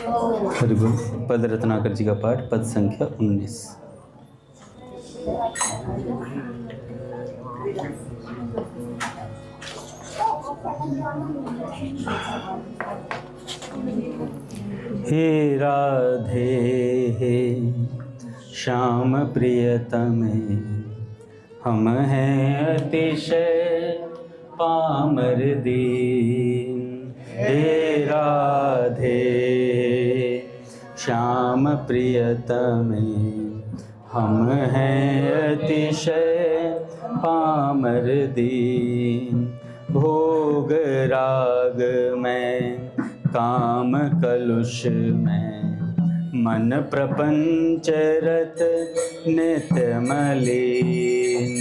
हरिगुण पद रत्नाकर जी का पाठ, पद संख्या 19। हे राधे हे श्याम प्रियतमे, हम हैं अतिशय पामर दीन। हे राधे श्याम प्रियतमे, हम हैं अतिशय पामर दीन। भोग राग में काम कलुष में, मन प्रपंच रत नित्य मलिन।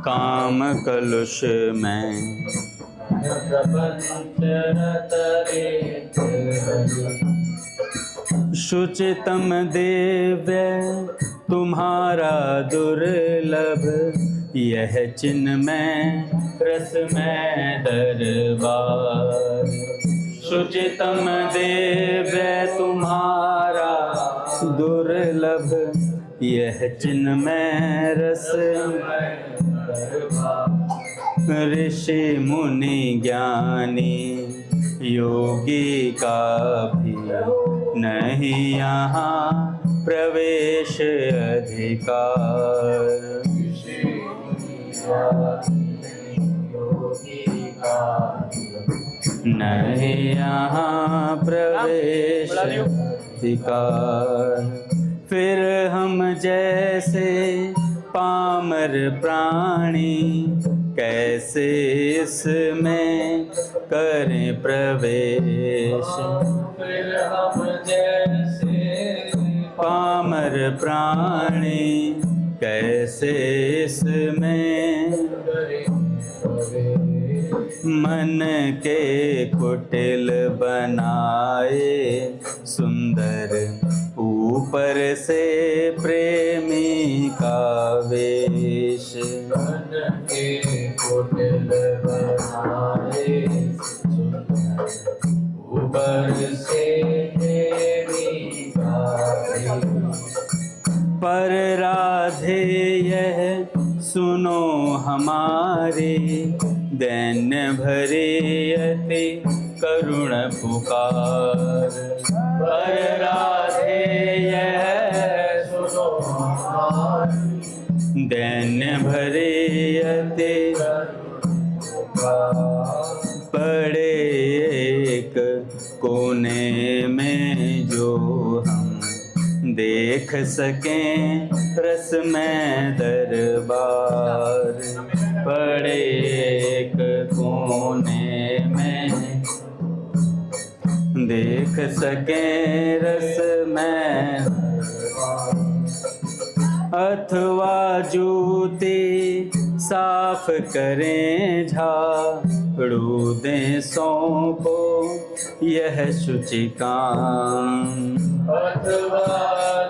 काम कलुष में शुचितम दिव्य तुम्हारा दुर्लभ, यह चिन्ह में रस में दरबार। शुचितम दिव्य तुम्हारा दुर्लभ, यह चिन्ह में रस ऋषि मुनि ज्ञानी योगी का भी नहीं यहाँ प्रवेश अधिकार। नहीं यहाँ प्रवेश अधिकार। फिर हम जैसे पामर प्राणी कैसे इसमें करें प्रवेश। फिर हम जैसे पामर प्राणी कैसे इसमें करें प्रवेश। मन के कुटिल बनाए सुंदर, ऊपर से प्रेमी का वेश। मन के कुटिल बनाए सुंदर, ऊपर से प्रेमी का वेश। पर राधे यह सुनो हमारे, दैन्य भरे अति करुण पुकार। पर राधे यह सुनो हमारे, दैन्य भरे अति पड़े एक कोने में जो हम देख सकें रस में दरबार। पड़े एक कोने में देख सकें रस में, अथवा जूती साफ करें झाड़ू दें सौंपो यह शुचि काम। अथवा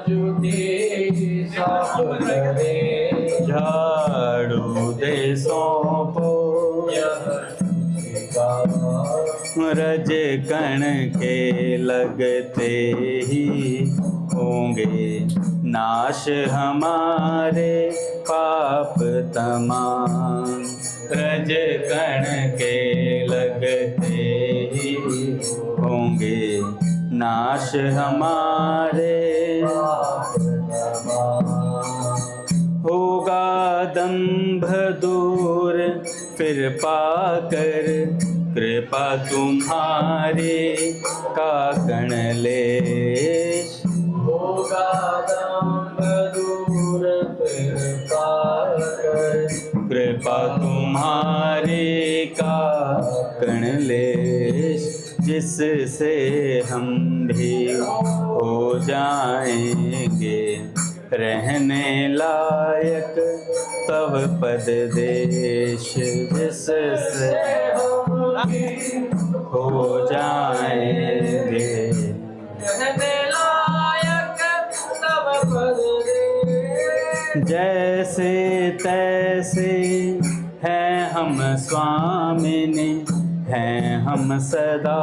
जूती साफ करें झाड़ू दें सौंपो यह शुचि काम। रज कण के लगते ही होंगे नाश हमारे पाप तमाम। रज कण के लगते ही होंगे नाश हमारे पाप तमाम। होगा दंभ दूर फिर पाकर कृपा तुम्हारी काकण लेश। होगा दंभ दूर फिर पाकर कृपा तुम्हारी काकण लेश। जिससे हम भी हो जाएंगे रहने लायक तव पद देश। जिससे हो जाएंगे रहने लायक तव पद देश। जैसे तैसे हैं हम स्वामिनी, हैं हम सदा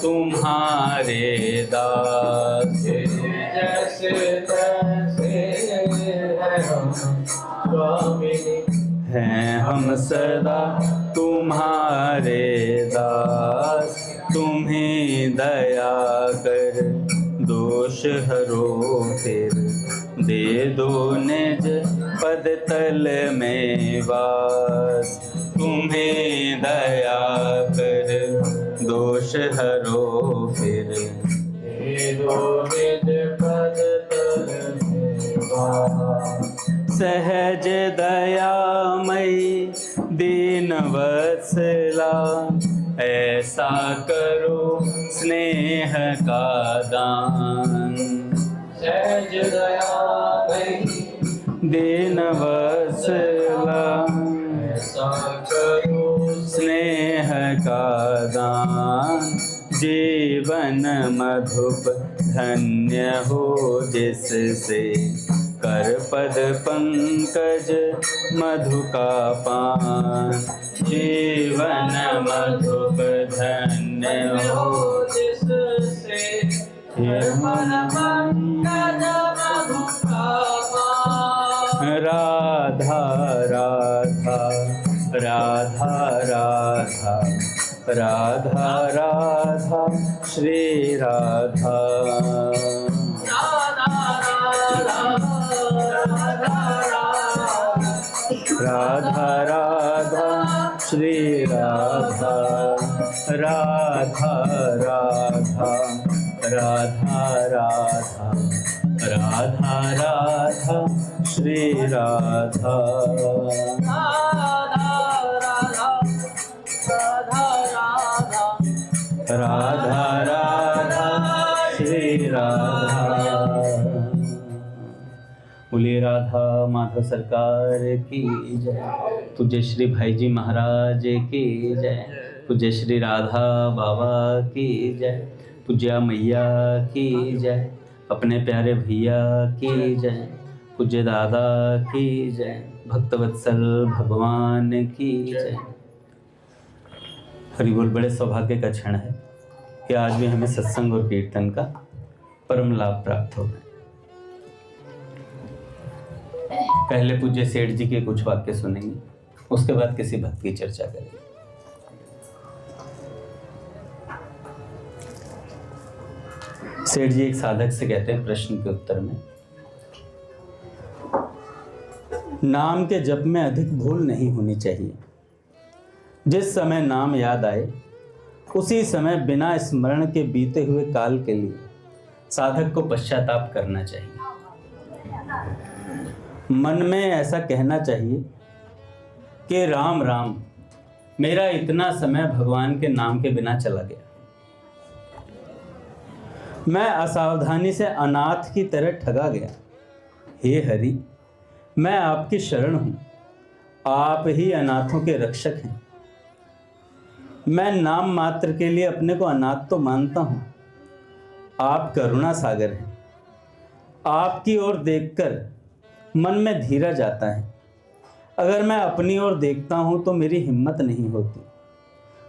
तुम्हारे दास। जैसे तैसे है हम स्वामी, हैं हम सदा तुम्हारे दास। तुम्हें दया कर दोष हरो फिर, दे दो निज पद तल में वास। तुम्हें दया कर दोष हरो फिर, दे दो निज पद तल में वास। सहज दयामयी दीन वत्सला, ऐसा करो स्नेह का दान। सहज दयामयी दीन वत्सला, ऐसा करो स्नेह का दान। जीवन मधुप धन्य हो जिससे, कर पद पंकज मधु का पान। जीवन मधुप धन्य हो जिससे, पद पंकज मधु का पान। राधा राधा राधा राधा राधा राधा श्री राधा। राधा राधा श्री राधा। राधा राधा राधा राधा राधा राधा श्री राधा। राधा राधा श्री राधा। बोलिए राधा माधव सरकार की जय। पूज्य श्री भाई जी महाराज की जय। पूज्य श्री राधा बाबा की जय। पूज्या मैया की जय। अपने प्यारे भैया की जय। पूज्य दादा की जय। भक्तवत्सल भगवान की जय। हरि बोल। बड़े सौभाग्य का क्षण है कि आज भी हमें सत्संग और कीर्तन का परम लाभ प्राप्त हो गए। पहले पूज्य सेठ जी के कुछ वाक्य सुनेंगे, उसके बाद किसी भक्त की चर्चा करेंगे। सेठ जी एक साधक से कहते हैं प्रश्न के उत्तर में, नाम के जप में अधिक भूल नहीं होनी चाहिए। जिस समय नाम याद आए उसी समय बिना स्मरण के बीते हुए काल के लिए साधक को पश्चाताप करना चाहिए। मन में ऐसा कहना चाहिए कि राम राम, मेरा इतना समय भगवान के नाम के बिना चला गया। मैं असावधानी से अनाथ की तरह ठगा गया। हे हरि, मैं आपकी शरण हूं, आप ही अनाथों के रक्षक हैं। मैं नाम मात्र के लिए अपने को अनाथ तो मानता हूं, आप करुणा सागर हैं। आपकी ओर देखकर मन में धीरज आता है। अगर मैं अपनी ओर देखता हूं तो मेरी हिम्मत नहीं होती,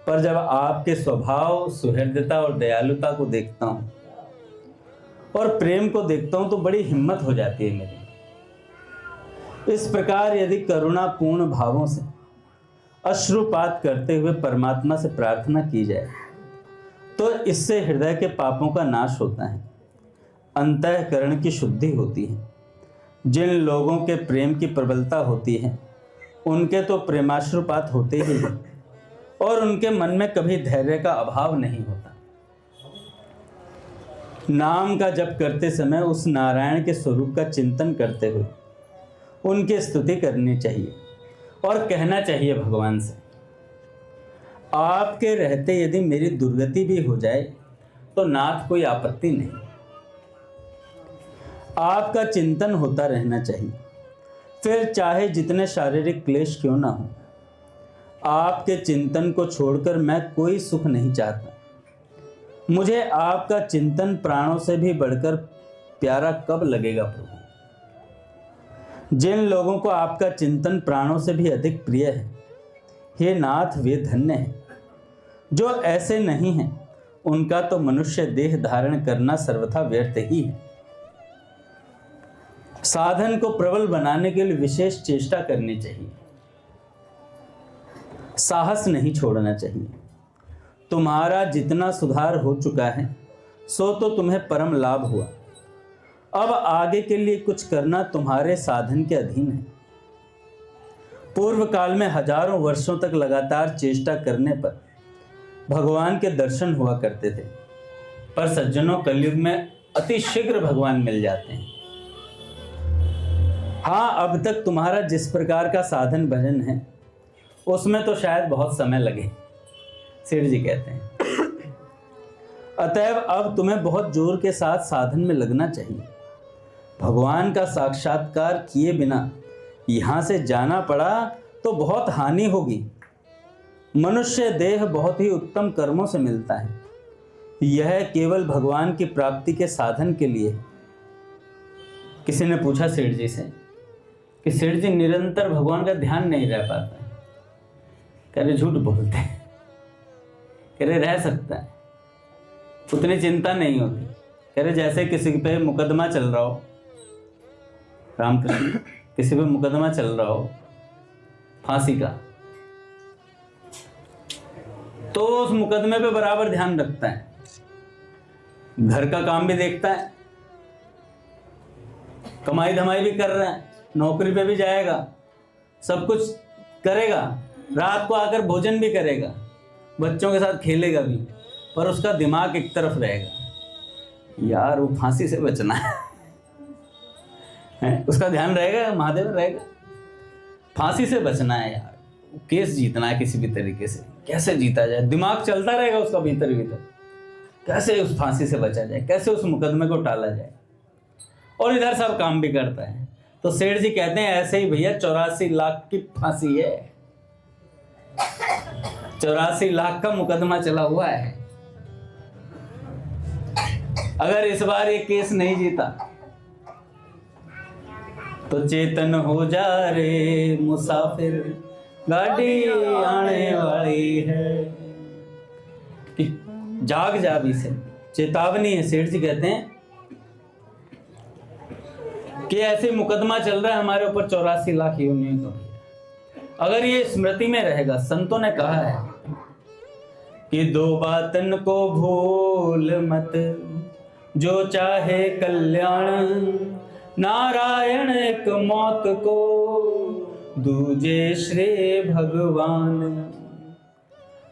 पर जब आपके स्वभाव, सुहृदता और दयालुता को देखता हूं और प्रेम को देखता हूं तो बड़ी हिम्मत हो जाती है मेरी। इस प्रकार यदि करुणापूर्ण भावों से अश्रुपात करते हुए परमात्मा से प्रार्थना की जाए तो इससे हृदय के पापों का नाश होता है, अंतःकरण की शुद्धि होती है। जिन लोगों के प्रेम की प्रबलता होती है उनके तो प्रेमाश्रुपात होते ही हैं और उनके मन में कभी धैर्य का अभाव नहीं होता। नाम का जप करते समय उस नारायण के स्वरूप का चिंतन करते हुए उनकी स्तुति करनी चाहिए और कहना चाहिए भगवान से, आपके रहते यदि मेरी दुर्गति भी हो जाए तो नाथ कोई आपत्ति नहीं। आपका चिंतन होता रहना चाहिए, फिर चाहे जितने शारीरिक क्लेश क्यों ना हो। आपके चिंतन को छोड़कर मैं कोई सुख नहीं चाहता। मुझे आपका चिंतन प्राणों से भी बढ़कर प्यारा कब लगेगा प्रभु। जिन लोगों को आपका चिंतन प्राणों से भी अधिक प्रिय है, हे नाथ वे धन्य हैं। जो ऐसे नहीं हैं उनका तो मनुष्य देह धारण करना सर्वथा व्यर्थ ही है। साधन को प्रबल बनाने के लिए विशेष चेष्टा करनी चाहिए, साहस नहीं छोड़ना चाहिए। तुम्हारा जितना सुधार हो चुका है सो तो तुम्हें परम लाभ हुआ। अब आगे के लिए कुछ करना तुम्हारे साधन के अधीन है। पूर्व काल में हजारों वर्षों तक लगातार चेष्टा करने पर भगवान के दर्शन हुआ करते थे, पर सज्जनों कलयुग में अति शीघ्र भगवान मिल जाते हैं। हाँ, अब तक तुम्हारा जिस प्रकार का साधन भजन है उसमें तो शायद बहुत समय लगे, सेठ जी कहते हैं। अतएव अब तुम्हें बहुत जोर के साथ साधन में लगना चाहिए। भगवान का साक्षात्कार किए बिना यहाँ से जाना पड़ा तो बहुत हानि होगी। मनुष्य देह बहुत ही उत्तम कर्मों से मिलता है, यह केवल भगवान की प्राप्ति के साधन के लिए। किसी ने पूछा सेठ जी से कि सेठ जी निरंतर भगवान का ध्यान नहीं रह पाता है। कह रहे झूठ बोलते हैं, कह रहे रह सकता है, उतनी चिंता नहीं होती। कह रहे जैसे किसी पे मुकदमा चल रहा हो, रामकृष्ण, किसी पे मुकदमा चल रहा हो फांसी का, तो उस मुकदमे पे बराबर ध्यान रखता है, घर का काम भी देखता है, कमाई धमाई भी कर रहा है, नौकरी पे भी जाएगा, सब कुछ करेगा, रात को आकर भोजन भी करेगा, बच्चों के साथ खेलेगा भी, पर उसका दिमाग एक तरफ रहेगा, यार वो फांसी से बचना है। उसका ध्यान रहेगा, महादेव रहेगा, फांसी से बचना है यार, केस जीतना है किसी भी तरीके से, कैसे जीता जाए, दिमाग चलता रहेगा उसका भीतर भीतर, कैसे उस फांसी से बचा जाए, कैसे उस मुकदमे को टाला जाए, और इधर सब काम भी करता है। तो सेठ जी कहते हैं ऐसे ही भैया 84 लाख की फांसी है, 84 लाख का मुकदमा चला हुआ है। अगर इस बार ये केस नहीं जीता तो चेतन हो जा रे मुसाफिर, गाड़ी आने वाली है। कि जाग जा भी से, चेतावनी है। सेठ जी कहते हैं कि ऐसे मुकदमा चल रहा है हमारे ऊपर 84 लाख योनियों का। अगर ये स्मृति में रहेगा, संतों ने कहा है कि दो बातन को भूल मत, जो चाहे कल्याण, नारायण एक मौत को, दूजे श्रेय भगवान।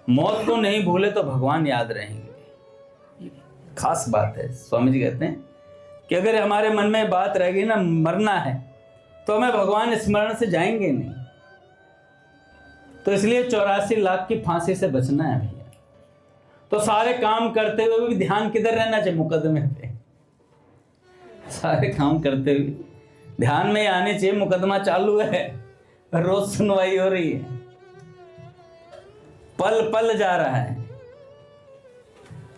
मौत को नहीं भूले तो भगवान याद रहेंगे। खास बात है। स्वामी जी कहते हैं कि अगर हमारे मन में बात रहेगी ना मरना है, तो हमें भगवान स्मरण से जाएंगे नहीं। तो इसलिए 84 लाख की फांसी से बचना है भैया। तो सारे काम करते हुए भी ध्यान किधर रहना चाहिए? मुकदमे पे। सारे काम करते हुए ध्यान में आने चाहिए मुकदमा चालू है, रोज सुनवाई हो रही है, पल पल जा रहा है।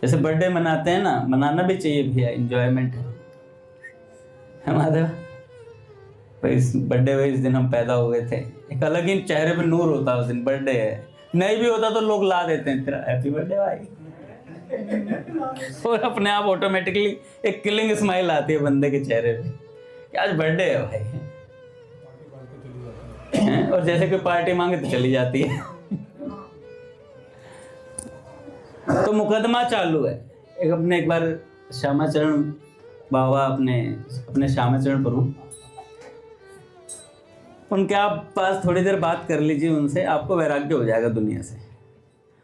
जैसे बर्थडे मनाते हैं ना, मनाना भी चाहिए भैया, एंजॉयमेंट है माधव भाई। इस बर्थडे में इस दिन हम पैदा हुए थे, एक अलग ही चेहरे पे नूर होता है उस दिन। बर्थडे है, नहीं भी होता तो लोग ला देते हैं तेरा हैप्पी बर्थडे भाई, और अपने आप ऑटोमेटिकली एक किलिंग स्माइल आती है बंदे के चेहरे पे कि आज बर्थडे है भाई। और जैसे कोई पार्टी मांगे तो चली जाती है। तो मुकदमा चालू है। एक बार श्यामाचरण बाबा अपने श्यामाचरण प्रभु, उनके आप पास थोड़ी देर बात कर लीजिए उनसे, आपको वैराग्य हो जाएगा दुनिया से।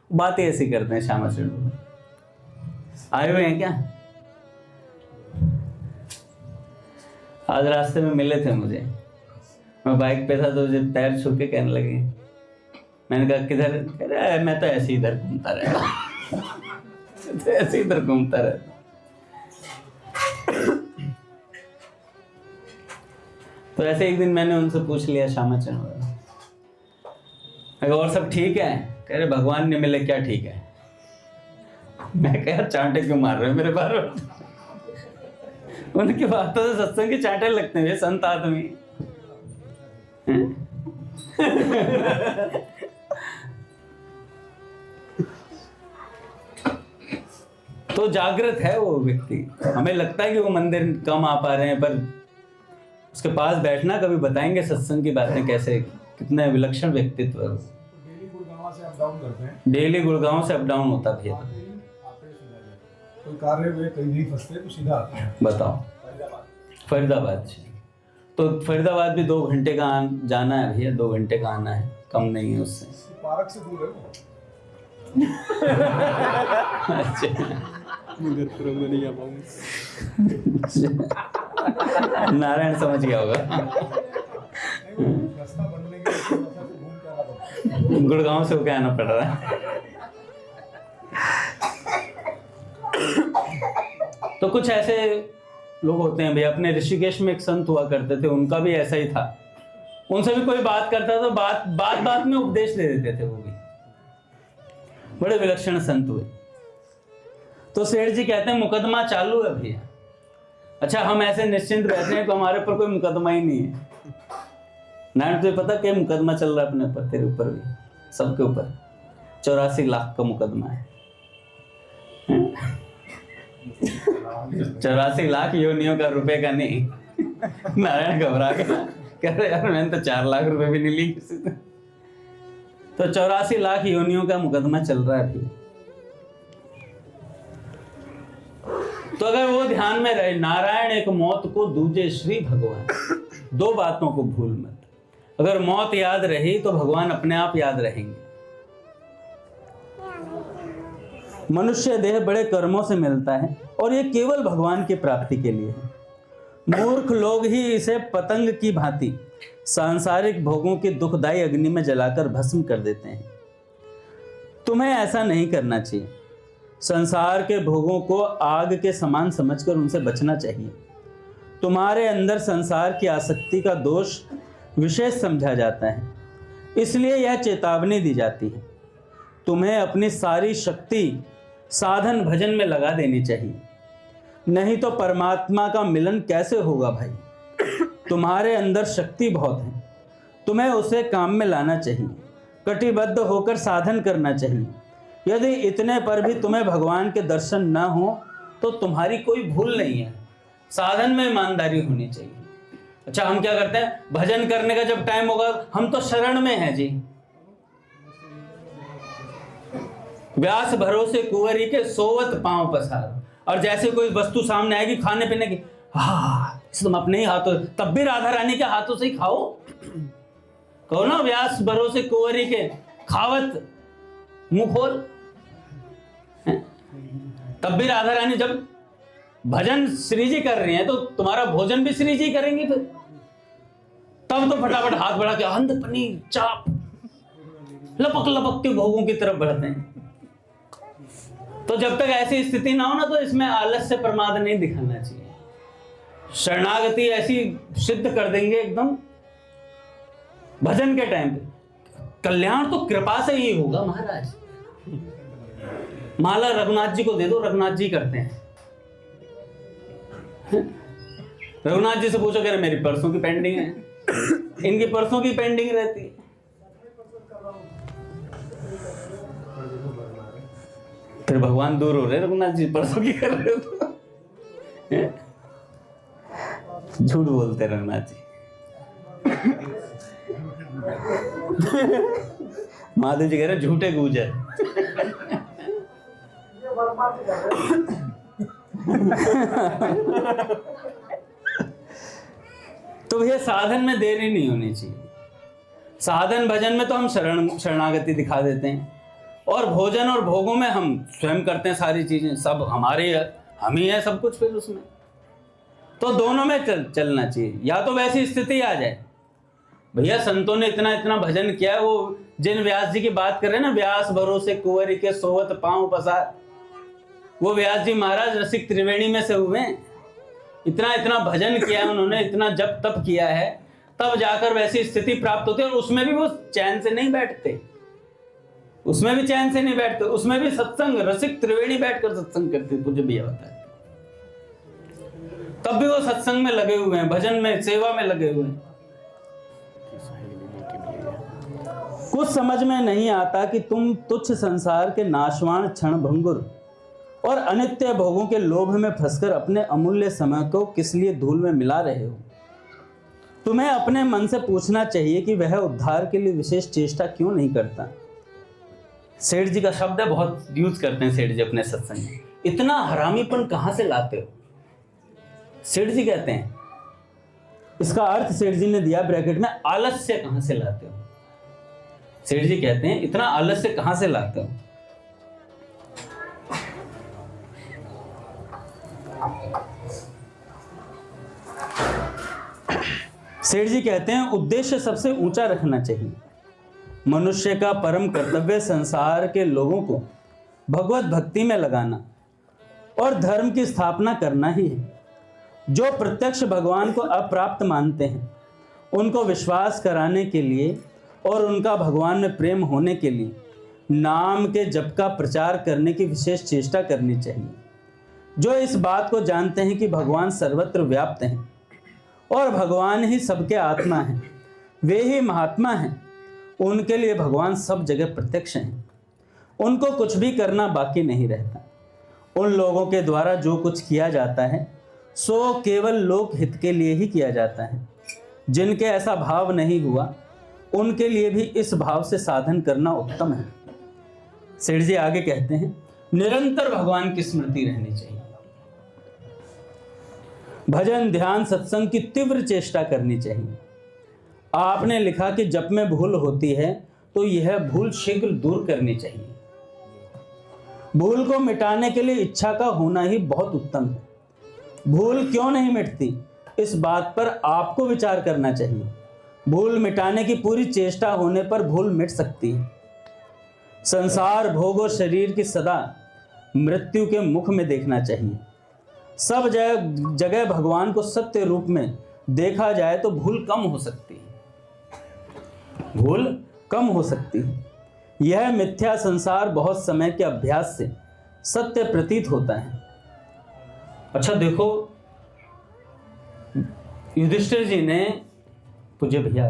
बात ही ऐसी करते हैं श्यामाचरण प्रभु। आए हुए हैं क्या? आज रास्ते में मिले थे मुझे, मैं बाइक पे था तो पैर छू के कहने लगे। मैंने कहा किधर? कह रहे मैं तो ऐसे इधर घूमता रहता। तो ऐसे इधर घूमता रहता। तो ऐसे एक दिन मैंने उनसे पूछ लिया श्यामाचरण, और सब ठीक है? कह रहे भगवान ने मिले क्या ठीक है? मैं कहा चांटे क्यों मार रहे हो मेरे बार? उनकी बातों से सत्संग के चांटे लगते हैं संत आदमी। तो जागृत है वो व्यक्ति। हमें लगता है कि वो मंदिर कम आ पा रहे हैं, पर उसके पास बैठना, कभी बताएंगे सत्संग की बातें कैसे, कितने विलक्षण व्यक्तित्व है। डेली गुड़गांव से अप डाउन करते हैं। डेली गुड़गांव से अप डाउन होता भैया। कोई कार्य में कहीं नहीं फंसते तो सीधा आते हैं। बताओ, फरीदाबाद से तो फरीदाबाद भी 2 घंटे का जाना है भैया, 2 घंटे का आना है, कम नहीं है उससे। पार्क से दूर है वो। अच्छा, नहीं आ पाऊंगा। नारायण समझ गया होगा। रास्ता बनने के लिए घूम के आना पड़ता है। गुड़गांव से होके आना पड़ रहा है। तो कुछ ऐसे लोग होते हैं भैया। अपने ऋषिकेश में एक संत हुआ करते थे, उनका भी ऐसा ही था। उनसे भी कोई बात करता तो बात में उपदेश दे देते थे। वो भी बड़े विलक्षण संत हुए। तो सेठ जी कहते हैं मुकदमा चालू है भैया। अच्छा, हम ऐसे निश्चिंत रहते हैं तो हमारे ऊपर कोई मुकदमा ही नहीं है। नारायण, तुझे पता क्या मुकदमा चल रहा है अपने ऊपर, तेरे ऊपर भी, सबके ऊपर 84 लाख का मुकदमा है। 84 लाख योनियों का, रुपए का नहीं। नारायण घबरा गया, कह रहे यार मैंने तो 4 लाख रुपए भी नहीं ली किसी से। तो 84 लाख योनियों का मुकदमा चल रहा है अभी। तो अगर वो ध्यान में रहे, नारायण एक मौत को दूजे श्री भगवान, 2 बातों को भूल मत। अगर मौत याद रही तो भगवान अपने आप याद रहेंगे। मनुष्य देह बड़े कर्मों से मिलता है और ये केवल भगवान की प्राप्ति के लिए है। मूर्ख लोग ही इसे पतंग की भांति सांसारिक भोगों की दुखदायी अग्नि में जलाकर भस्म कर देते हैं। तुम्हें ऐसा नहीं करना चाहिए। संसार के भोगों को आग के समान समझकर उनसे बचना चाहिए। तुम्हारे अंदर संसार की आसक्ति का दोष विशेष समझा जाता है, इसलिए यह चेतावनी दी जाती है। तुम्हें अपनी सारी शक्ति साधन भजन में लगा देनी चाहिए, नहीं तो परमात्मा का मिलन कैसे होगा भाई। तुम्हारे अंदर शक्ति बहुत है, तुम्हें उसे काम में लाना चाहिए। कटिबद्ध होकर साधन करना चाहिए। यदि इतने पर भी तुम्हें भगवान के दर्शन न हो तो तुम्हारी कोई भूल नहीं है। साधन में ईमानदारी होनी चाहिए। अच्छा, हम क्या करते हैं, भजन करने का जब टाइम होगा हम तो शरण में हैं जी। व्यास भरोसे कुंवरी के सोवत पांव पसार। और जैसे कोई वस्तु सामने आएगी खाने पीने की, तुम अपने ही हाथों, तब भी राधा रानी के हाथों से ही खाओ। कहो ना, व्यास भरोसे कुंवरी के खावत मुंह खोल। तब भी राधा रानी जब भजन श्री जी कर रही हैं तो तुम्हारा भोजन भी श्री जी करेंगी। फिर तब तो फटाफट हाथ बढ़ा के अंध पनीर चाप लपक लपक के भोगों की तरफ बढ़ते हैं। तो जब तक ऐसी स्थिति ना हो ना, तो इसमें आलस से प्रमाद नहीं दिखाना चाहिए। शरणागति ऐसी सिद्ध कर देंगे एकदम भजन के टाइम पे। कल्याण तो कृपा से ही होगा महाराज। माला रघुनाथ जी को दे दो, रघुनाथ जी करते हैं। रघुनाथ जी से पूछो, कह रहे मेरी परसों की पेंडिंग है। इनकी परसों की पेंडिंग रहती है। फिर भगवान दूर हो रहे, रघुनाथ जी परसों की कर रहे हो तो। झूठ बोलते रघुनाथ जी। महादेव जी कह रहे झूठे गुजर। तो भैया साधन में देरी नहीं होनी चाहिए। साधन भजन में तो हम शरणागति दिखा देते हैं, और भोजन और भोगों में हम स्वयं करते हैं सारी चीजें, सब हमारे है, हम ही है सब कुछ। फिर उसमें तो दोनों में चलना चाहिए। या तो वैसी स्थिति आ जाए, भैया संतों ने इतना इतना भजन किया, वो जिन व्यास जी की बात कर रहे हैं ना, व्यास भरोसे कुंवरी के सोवत पांव पसार, वो व्यास जी महाराज रसिक त्रिवेणी में से हुए। इतना इतना भजन किया उन्होंने, इतना जप तप किया है, तब जाकर वैसी स्थिति प्राप्त होती है। और उसमें भी वो चैन से नहीं बैठते, उसमें भी चैन से नहीं बैठते, उसमें भी सत्संग, रसिक त्रिवेणी बैठकर सत्संग करते। तुझे भी होता है, तब भी वो सत्संग में लगे हुए हैं, भजन में, सेवा में लगे हुए हैं। कुछ समझ में नहीं आता कि तुम तुच्छ संसार के नाशवान क्षण भंगुर और अनित्य भोगों के लोभ में फंसकर अपने अमूल्य समय को किस लिए धूल में मिला रहे हो? तुम्हें अपने मन से पूछना चाहिए कि वह उद्धार के लिए विशेष चेष्टा क्यों नहीं करता। सेठ जी का शब्द है, बहुत यूज करते हैं सेठ जी अपने सत्संग में। इतना हरामीपन कहां से लाते हो? सेठ जी कहते हैं, इसका अर्थ सेठ जी ने दिया ब्रैकेट में, आलस्य कहां से लाते हो? सेठ जी कहते हैं इतना आलस्य कहां से लाते हो? सेठ जी कहते हैं उद्देश्य सबसे ऊंचा रखना चाहिए। मनुष्य का परम कर्तव्य संसार के लोगों को भगवत भक्ति में लगाना और धर्म की स्थापना करना ही है। जो प्रत्यक्ष भगवान को अप्राप्त मानते हैं उनको विश्वास कराने के लिए और उनका भगवान में प्रेम होने के लिए नाम के जप का प्रचार करने की विशेष चेष्टा करनी चाहिए। जो इस बात को जानते हैं कि भगवान सर्वत्र व्याप्त हैं और भगवान ही सबके आत्मा हैं, वे ही महात्मा हैं। उनके लिए भगवान सब जगह प्रत्यक्ष हैं। उनको कुछ भी करना बाकी नहीं रहता। उन लोगों के द्वारा जो कुछ किया जाता है सो केवल लोक हित के लिए ही किया जाता है। जिनके ऐसा भाव नहीं हुआ उनके लिए भी इस भाव से साधन करना उत्तम है। सेठ जी आगे कहते हैं निरंतर भगवान की स्मृति रहनी चाहिए। भजन ध्यान सत्संग की तीव्र चेष्टा करनी चाहिए। आपने लिखा कि जप में भूल होती है तो यह भूल शीघ्र दूर करनी चाहिए। भूल को मिटाने के लिए इच्छा का होना ही बहुत उत्तम है। भूल क्यों नहीं मिटती, इस बात पर आपको विचार करना चाहिए। भूल मिटाने की पूरी चेष्टा होने पर भूल मिट सकती है। संसार भोग और शरीर की सदा मृत्यु के मुख में देखना चाहिए। सब जगह भगवान को सत्य रूप में देखा जाए तो भूल कम हो सकती है। भूल कम हो सकती है। यह मिथ्या संसार बहुत समय के अभ्यास से सत्य प्रतीत होता है। अच्छा देखो, युधिष्ठिर जी ने पूज्य भैया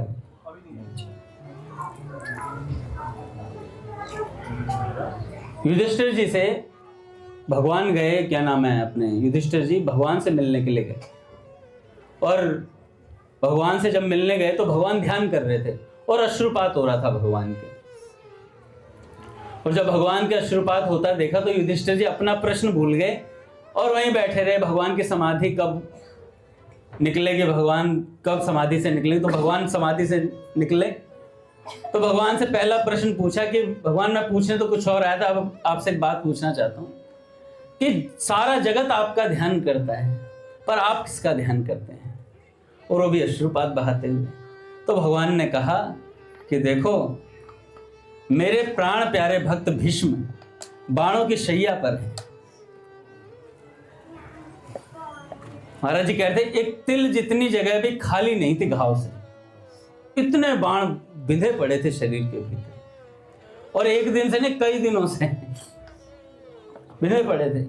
युधिष्ठिर जी से भगवान गए, क्या नाम है अपने, युधिष्ठिर जी भगवान से मिलने के लिए गए। और भगवान से जब मिलने गए तो भगवान ध्यान कर रहे थे और अश्रुपात हो रहा था भगवान के। और जब भगवान के अश्रुपात होता देखा तो युधिष्ठिर जी अपना प्रश्न भूल गए और वहीं बैठे रहे। भगवान की समाधि कब निकलेगी, भगवान कब समाधि से निकलेंगे। तो भगवान समाधि से निकले तो भगवान से पहला प्रश्न पूछा कि भगवान मैं पूछने तो कुछ और आया था, अब आपसे एक बात पूछना चाहता हूँ कि सारा जगत आपका ध्यान करता है पर आप किसका ध्यान करते हैं? और वो भी अश्रुपात बहाते हुए। तो भगवान ने कहा कि देखो, मेरे प्राण प्यारे भक्त भीष्म बाणों की शैया पर है। महाराज जी कहते एक तिल जितनी जगह भी खाली नहीं थी घाव से, इतने बाण बिंधे पड़े थे शरीर के भीतर। और एक दिन से नहीं, कई दिनों से बिंधे पड़े थे।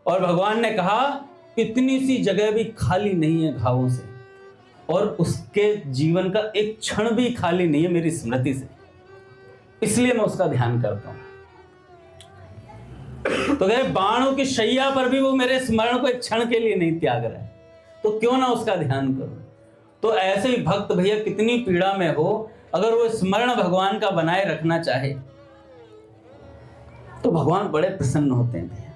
और भगवान ने कहा इतनी सी जगह भी खाली नहीं है घावों से, और उसके जीवन का एक क्षण भी खाली नहीं है मेरी स्मृति से, इसलिए मैं उसका ध्यान करता हूं। तो कहे बाणों की शैया पर भी वो मेरे स्मरण को एक क्षण के लिए नहीं त्याग रहा है, तो क्यों ना उसका ध्यान करूं। तो ऐसे ही भक्त भैया कितनी पीड़ा में हो, अगर वो स्मरण भगवान का बनाए रखना चाहे तो भगवान बड़े प्रसन्न होते हैं।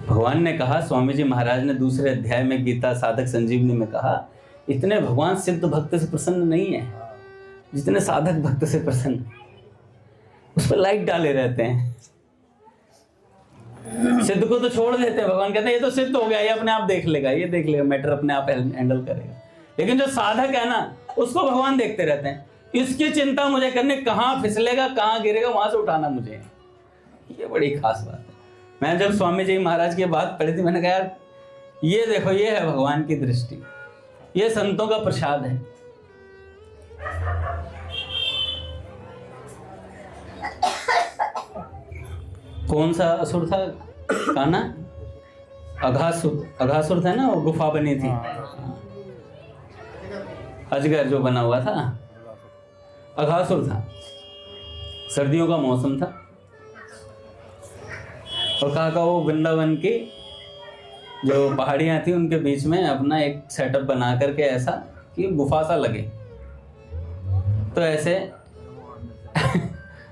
भगवान ने कहा, स्वामी जी महाराज ने दूसरे अध्याय में गीता साधक संजीवनी में कहा, इतने भगवान सिद्ध भक्त से प्रसन्न नहीं है जितने साधक भक्त से प्रसन्न। उस पर लाइट डाले रहते हैं। सिद्ध को तो छोड़ देते हैं, भगवान कहते हैं ये तो सिद्ध हो गया, ये अपने आप देख लेगा, ये देख लेगा, मैटर अपने आप हैंडल करेगा। लेकिन जो साधक है ना, उसको भगवान देखते रहते हैं। इसकी चिंता मुझे करने, कहाँ फिसलेगा, कहाँ गिरेगा, वहां से उठाना मुझे। ये बड़ी खास बात है। मैं जब स्वामी जी महाराज की बात पढ़ी थी, मैंने कहा यार ये देखो, ये है भगवान की दृष्टि, ये संतों का प्रसाद है। कौन सा असुर था काना? अघासुर था ना, वो गुफा बनी थी, अजगर जो बना हुआ था, अघासुर था। सर्दियों का मौसम था और कहा वो वृंदावन की जो पहाड़ियाँ थी उनके बीच में अपना एक सेटअप बना करके ऐसा कि गुफा सा लगे, तो ऐसे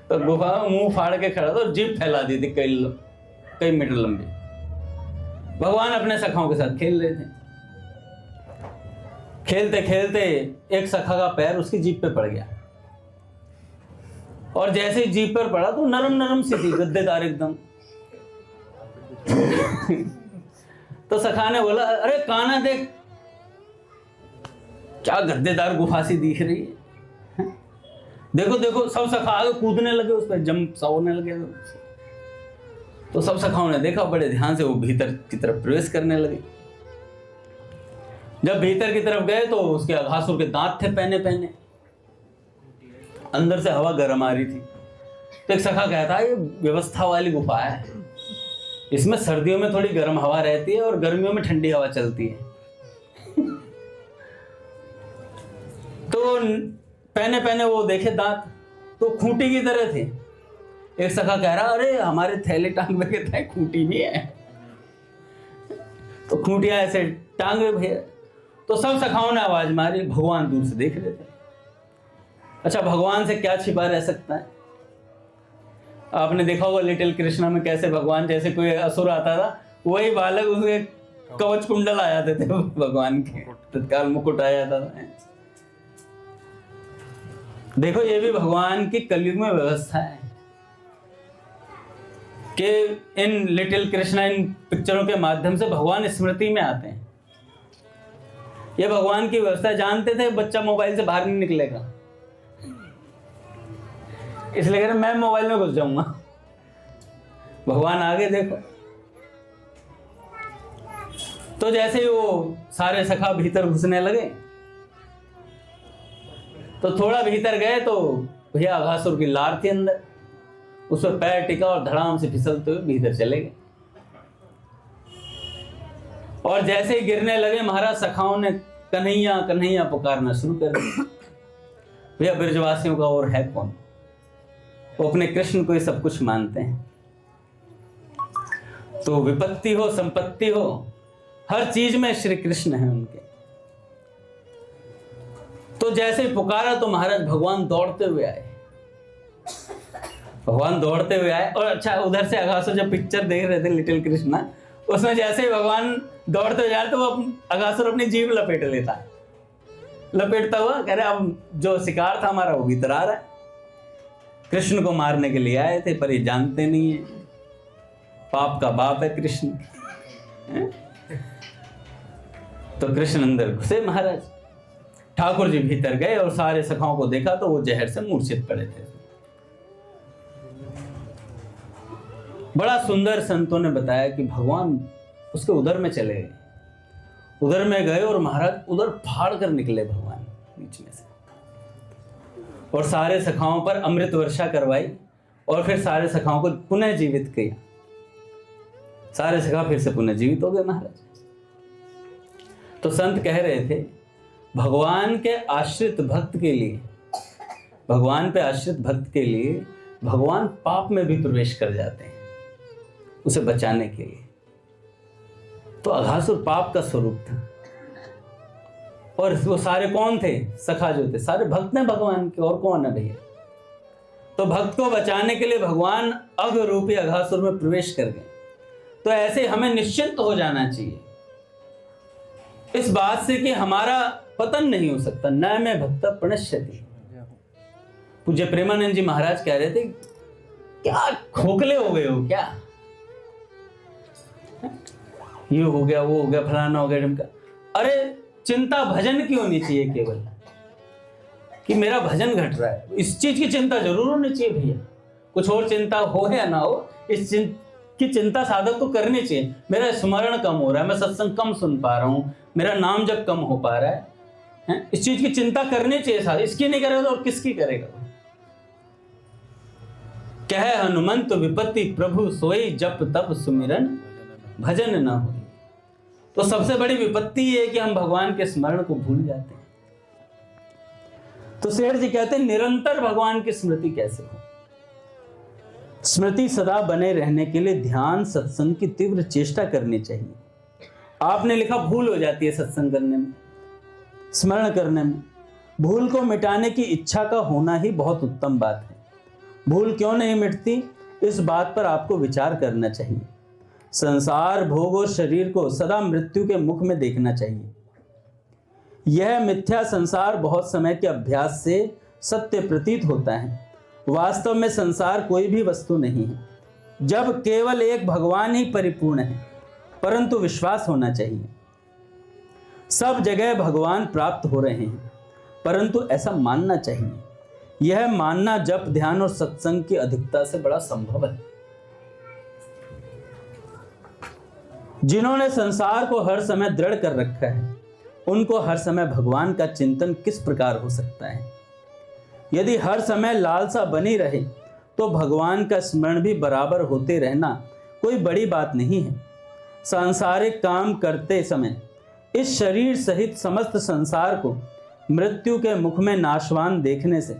तो गुफा में मुंह फाड़ के खड़ा था और जीभ फैला दी थी कई मीटर लंबी। भगवान अपने सखाओं के साथ खेल रहे थे। खेलते खेलते एक सखा का पैर उसकी जीभ पे पड़ गया, और जैसे ही जीभ पर पड़ा तो नरम नरम सी थी, गद्देदार एकदम। तो सखा ने बोला, अरे कान्हा देख क्या गद्देदार गुफा सी दिख रही है, देखो देखो। सब सखा आगे कूदने लगे, उस पर जंप सा होने लगे। तो सब सखाओं ने देखा, बड़े ध्यान से वो भीतर की तरफ प्रवेश करने लगे। जब भीतर की तरफ गए तो उसके अघासुर के दांत थे पहने पहने, अंदर से हवा गर्म आ रही थी। तो एक सखा कहता है, ये व्यवस्था वाली गुफा है, इसमें सर्दियों में थोड़ी गर्म हवा रहती है और गर्मियों में ठंडी हवा चलती है। तो पहने पहने वो देखे दांत तो खूंटी की तरह थे। एक सखा कह रहा, अरे हमारे थैले टांग में कहता है खूंटी भी है, तो खूंटियां ऐसे टांग में भैया। तो सब सखाओं ने आवाज मारी, भगवान दूर से देख रहे थे। अच्छा, भगवान से क्या छिपा रह सकता है? आपने देखा होगा लिटिल कृष्णा में कैसे भगवान जैसे कोई असुर आता था, वही बालक उसके कवच कुंडल आ जाते थे भगवान के, तत्काल मुकुट आ जाता था। देखो, ये भी भगवान की कलयुग में व्यवस्था है कि इन लिटिल कृष्णा, इन पिक्चरों के माध्यम से भगवान स्मृति में आते हैं। ये भगवान की व्यवस्था। जानते थे बच्चा मोबाइल से बाहर नहीं निकलेगा, इसलिए कह रहे मैं मोबाइल में घुस जाऊंगा। भगवान आगे देखो। तो जैसे ही वो सारे सखा भीतर घुसने लगे, तो थोड़ा भीतर गए तो भैया अघासुर की लार थी अंदर, उस पर पैर टिका और धड़ाम से फिसलते हुए भीतर चले गए। और जैसे ही गिरने लगे, महाराज सखाओं ने कन्हैया कन्हैया पुकारना शुरू कर दिया। भैया ब्रजवासियों का और है कौन, वो अपने कृष्ण को ही सब कुछ मानते हैं। तो विपत्ति हो संपत्ति हो, हर चीज में श्री कृष्ण है उनके। तो जैसे ही पुकारा तो महाराज भगवान दौड़ते हुए आए। भगवान दौड़ते हुए आए। और अच्छा, उधर से अघासुर जब पिक्चर देख रहे थे लिटिल कृष्णा, उसमें जैसे ही भगवान दौड़ते हुए जाते तो वो अघासुर अपनी जीभ लपेट लेता है। लपेटता हुआ कह रहे, अब जो शिकार था हमारा वो भीतर आ रहा है। कृष्ण को मारने के लिए आए थे, पर ये जानते नहीं है पाप का बाप है कृष्ण। तो कृष्ण अंदर घुसे महाराज। ठाकुर जी भीतर गए और सारे सखाओं को देखा तो वो जहर से मूर्छित पड़े थे। बड़ा सुंदर संतों ने बताया कि भगवान उसके उदर में चले गए। उदर में गए और महाराज उदर फाड़ कर निकले भगवान बीच में से, और सारे सखाओं पर अमृत वर्षा करवाई और फिर सारे सखाओं को पुनः जीवित किया। सारे सखा फिर से पुनः जीवित हो गए महाराज। तो संत कह रहे थे, भगवान के आश्रित भक्त के लिए, भगवान पे आश्रित भक्त के लिए भगवान पाप में भी प्रवेश कर जाते हैं उसे बचाने के लिए। तो अघासुर पाप का स्वरूप था, और वो सारे कौन थे? सखा जो थे, सारे भक्त हैं भगवान के, और कौन है भैया? तो भक्त को बचाने के लिए भगवान अघ रूपी अघासुर में प्रवेश कर गए। तो ऐसे हमें निश्चिंत हो जाना चाहिए इस बात से कि हमारा पतन नहीं हो सकता। न में भक्त प्रणश्यति। पूज्य प्रेमानंद जी महाराज कह रहे थे, क्या खोखले हो गए हो क्या? ये हो गया, वो हो गया, फलाना हो गया, ढिमका। अरे चिंता भजन की होनी चाहिए केवल, कि मेरा भजन घट रहा है, इस चीज की चिंता जरूर होनी चाहिए भैया। कुछ और चिंता हो या ना हो, इस की चिंता साधक को करनी चाहिए। मेरा स्मरण कम हो रहा है, मैं सत्संग कम सुन पा रहा हूं, मेरा नाम जब कम हो पा रहा है, इस चीज की चिंता करनी चाहिए साधक। इसकी नहीं करेगा तो और किसकी करेगा? कह हनुमंत विपत्ति प्रभु सोई, जप तप सुमिरन भजन न हो। तो सबसे बड़ी विपत्ति ये है कि हम भगवान के स्मरण को भूल जाते हैं। तो सेठ जी कहते हैं, निरंतर भगवान की स्मृति कैसे हो? स्मृति सदा बने रहने के लिए ध्यान सत्संग की तीव्र चेष्टा करनी चाहिए। आपने लिखा भूल हो जाती है सत्संग करने में, स्मरण करने में। भूल को मिटाने की इच्छा का होना ही बहुत उत्तम बात है। भूल क्यों नहीं मिटती, इस बात पर आपको विचार करना चाहिए। संसार, भोग और शरीर को सदा मृत्यु के मुख में देखना चाहिए। यह मिथ्या संसार बहुत समय के अभ्यास से सत्य प्रतीत होता है। वास्तव में संसार कोई भी वस्तु नहीं है, जब केवल एक भगवान ही परिपूर्ण है। परंतु विश्वास होना चाहिए। सब जगह भगवान प्राप्त हो रहे हैं, परंतु ऐसा मानना चाहिए। यह मानना जप, ध्यान और सत्संग की अधिकता से बड़ा संभव है। जिन्होंने संसार को हर समय दृढ़ कर रखा है, उनको हर समय भगवान का चिंतन किस प्रकार हो सकता है। यदि हर समय लालसा बनी रहे तो भगवान का स्मरण भी बराबर होते रहना कोई बड़ी बात नहीं है। सांसारिक काम करते समय इस शरीर सहित समस्त संसार को मृत्यु के मुख में नाशवान देखने से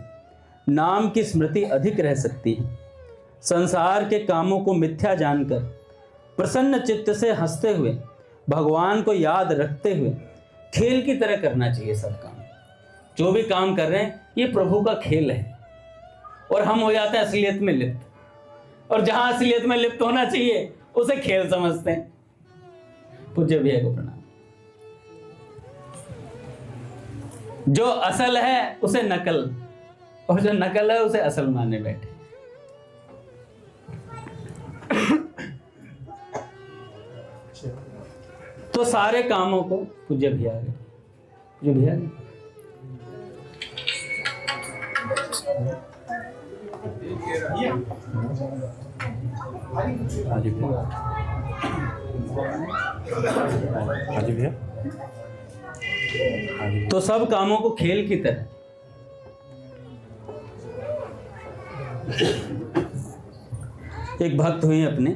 नाम की स्मृति अधिक रह सकती है। संसार के कामों को मिथ्या जानकर प्रसन्न चित्त से हंसते हुए, भगवान को याद रखते हुए खेल की तरह करना चाहिए सब काम। जो भी काम कर रहे हैं ये प्रभु का खेल है, और हम हो जाते हैं असलियत में लिप्त। और जहां असलियत में लिप्त होना चाहिए उसे खेल समझते हैं। पूज्य भैया को प्रणाम। जो असल है उसे नकल, और जो नकल है उसे असल माने बैठे। तो सारे कामों को पूज्य भैया आ गए, जो भैया तो सब कामों को खेल की तरह एक भक्त हुई अपने,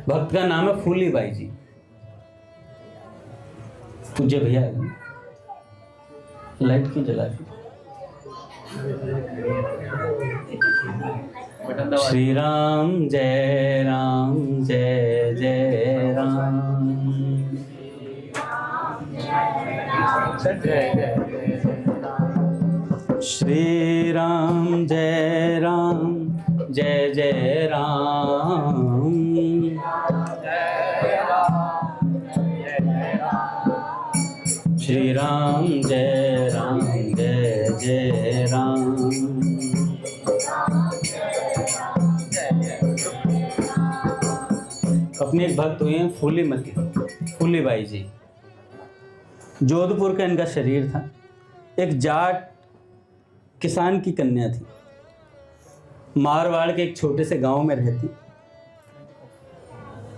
भक्त का नाम है फूली बाई जी। पूज्य भैया लाइट की जला दी। श्री राम जय राम, जय जय राम। श्री राम जय राम, जय जय राम। श्री राम जय राम, जय जय राम। अपने एक भक्त हुए हैं फूली बाई जी। जोधपुर का इनका शरीर था। एक जाट किसान की कन्या थी। मारवाड़ के एक छोटे से गांव में रहती।